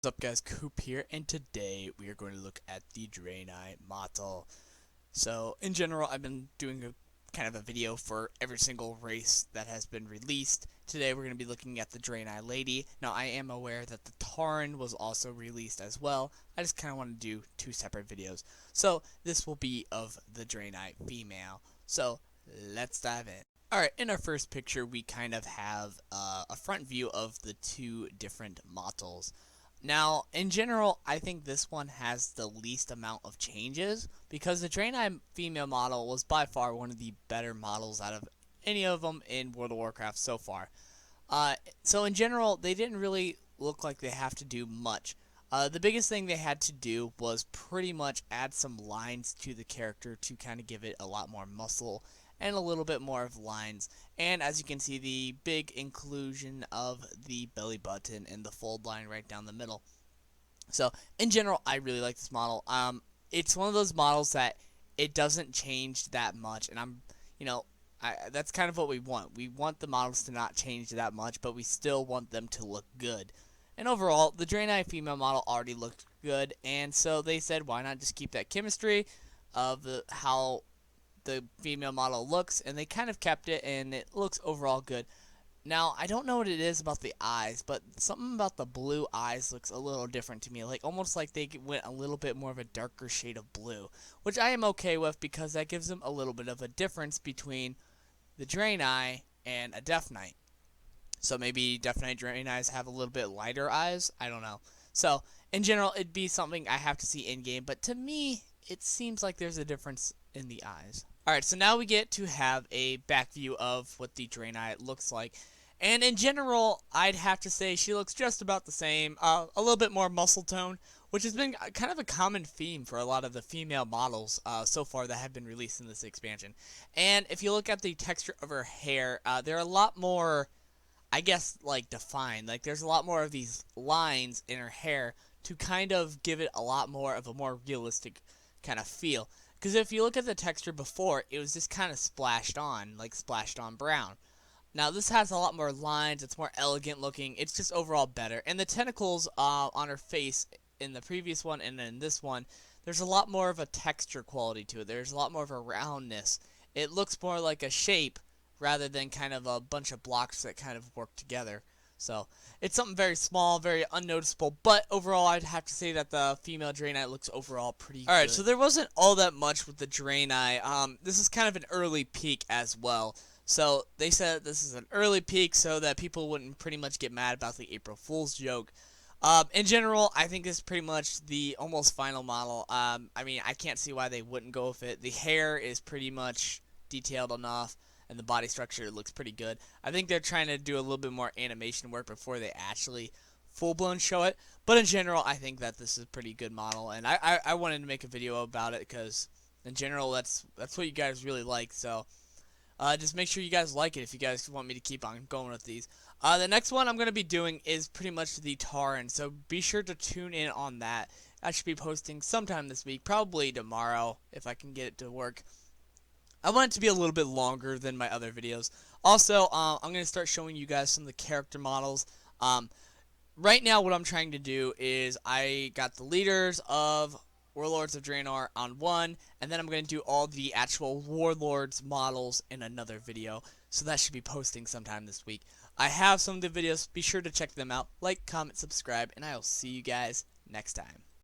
What's up guys, Coop here, and today we are going to look at the Draenei model. So in general, I've been doing a kind of a video for every single race that has been released. Today we're going to be looking at the Draenei Lady. Now I am aware that the Tauren was also released as well. I just kind of want to do two separate videos. So this will be of the Draenei female. So let's dive in. Alright, in our first picture we kind of have a front view of the two different models. Now, in general, I think this one has the least amount of changes because the Draenei female model was by far one of the better models out of any of them in World of Warcraft so far. So in general, they didn't really look like they have to do much. The biggest thing they had to do was pretty much add some lines to the character to kind of give it a lot more muscle and a little bit more of lines. And as you can see, the big inclusion of the belly button and the fold line right down the middle. So in general, I really like this model. It's one of those models that it doesn't change that much, and that's kind of what we want. We want the models to not change that much, but we still want them to look good. And overall, the Draenei female model already looked good, and so they said, why not just keep that chemistry of how the female model looks, and they kind of kept it, and it looks overall good. Now, I don't know what it is about the eyes, but something about the blue eyes looks a little different to me, like almost like they went a little bit more of a darker shade of blue, which I am okay with because that gives them a little bit of a difference between the Draenei and a Death Knight. So maybe Death Knight Draenei's have a little bit lighter eyes, I don't know. So, in general, it'd be something I have to see in-game, but to me, it seems like there's a difference in the eyes. Alright, so now we get to have a back view of what the Draenei looks like. And in general, I'd have to say she looks just about the same. A little bit more muscle tone, which has been kind of a common theme for a lot of the female models so far that have been released in this expansion. And if you look at the texture of her hair, they're a lot more, I guess, like defined. Like there's a lot more of these lines in her hair to kind of give it a lot more of a more realistic kind of feel. Because if you look at the texture before, it was just kind of splashed on, like splashed on brown. Now this has a lot more lines, it's more elegant looking, it's just overall better. And the tentacles on her face in the previous one and in this one, there's a lot more of a texture quality to it. There's a lot more of a roundness. It looks more like a shape rather than kind of a bunch of blocks that kind of work together. So, it's something very small, very unnoticeable, but overall I'd have to say that the female Draenei looks overall pretty good. Alright, so there wasn't all that much with the Draenei. This is kind of an early peek as well. So, they said this is an early peek so that people wouldn't pretty much get mad about the April Fool's joke. In general, I think this is pretty much the almost final model. I mean, I can't see why they wouldn't go with it. The hair is pretty much detailed enough, and the body structure looks pretty good. I think they're trying to do a little bit more animation work before they actually full-blown show it. But in general, I think that this is a pretty good model, and I wanted to make a video about it because, in general, that's what you guys really like. So, just make sure you guys like it if you guys want me to keep on going with these. The next one I'm going to be doing is pretty much the Tauren, so be sure to tune in on that. I should be posting sometime this week, probably tomorrow if I can get it to work. I want it to be a little bit longer than my other videos. Also, I'm going to start showing you guys some of the character models. Right now, what I'm trying to do is I got the leaders of Warlords of Draenor on one, and then I'm going to do all the actual Warlords models in another video. So that should be posting sometime this week. I have some of the videos. Be sure to check them out. Like, comment, subscribe, and I will see you guys next time.